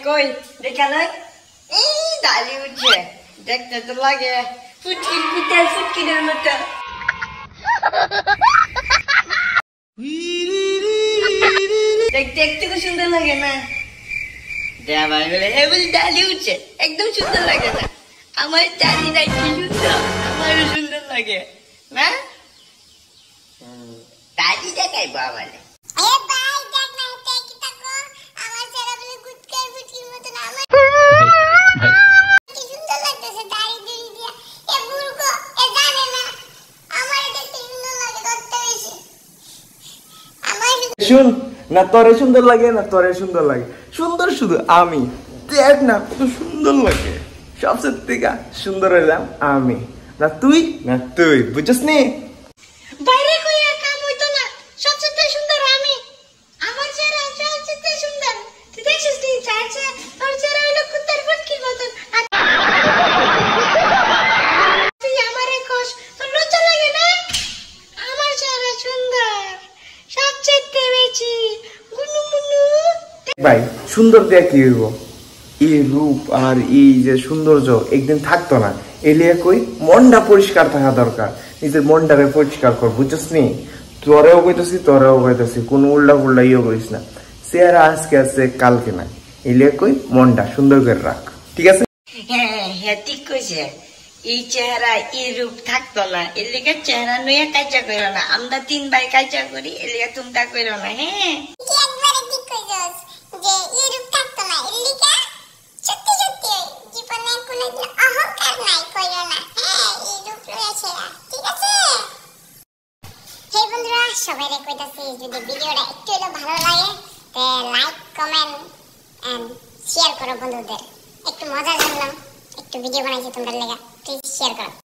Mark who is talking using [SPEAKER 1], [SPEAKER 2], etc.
[SPEAKER 1] কই দেখা নাই এই ডালি উঠছে দেখতে তো লাগে ফুটকির পিঠার ফুটকিনের মতো দেখতে একটু সুন্দর লাগে না দেওয়া বলে এবার ডালি উঠছে একদম সুন্দর লাগে না আমার ডালি নাই কি সুন্দর আমারও সুন্দর লাগে না ডালি দেখাই বাবালে
[SPEAKER 2] শুন না তোরে সুন্দর লাগে না তোরে সুন্দর লাগে সুন্দর শুধু আমি দেখ না কত সুন্দর লাগে সবচেয়ে থেকে সুন্দর হইলাম আমি না তুই বুঝছিস নি
[SPEAKER 1] বাইরে কইয়া কাম হইতো না সবচেয়ে সুন্দর আমি আমার চেহারা সবচেয়ে সুন্দর তুই দেখছিস কি চাইছে তোর চেহারা হলো কুত্তার ফুটকির মতন তুই আমারে কোষ তোর লজ্জা লাগে না আমার চেহারা সুন্দর সবচেয়ে বেশি গুনুগুনু
[SPEAKER 2] ভাই সুন্দর দিয়ে কি হইব এই রূপ আর এই যে সৌন্দর্য একদিন থাকতো না এলিয়া কই মনটা পরিষ্কার থাকা দরকার নিজের মনটাকে পরিষ্কার কর বুঝছিস নি তোরেও কইতেছি কোনো উল্টা ফুল্টা ইয়ে করিস না চেহারা আজকে আছে কালকে না এলিয়া কই মনটা সুন্দর করে রাখ ঠিক আছে
[SPEAKER 1] হ্যাঁ ঠিক কইছে এই চেহারা এই রূপ থাকতো না এর লিগে চেহারা নইয়া কাজা করো না আমরা 3 ভাই কাজা করি এর লিগে তোমরা করো না হ্যাঁ
[SPEAKER 3] একবারে ঠিক কইছস যে এই রূপ থাকতো না এর লিগে সত্যি জীবনে কোনো অহংকার নাই কইরো না হ্যাঁ এই রূপ রয়েছে ঠিক আছে হে বন্ধুরা সবাইরে কইতাছি যদি ভিডিওটা একটু ভালো লাগে তে লাইক কমেন্ট এন্ড শেয়ার করো বন্ধুদের একটু মজার জন্য একটু ভিডিও বানাইছি তোমরা লাগা প্লিজ শেয়ার করো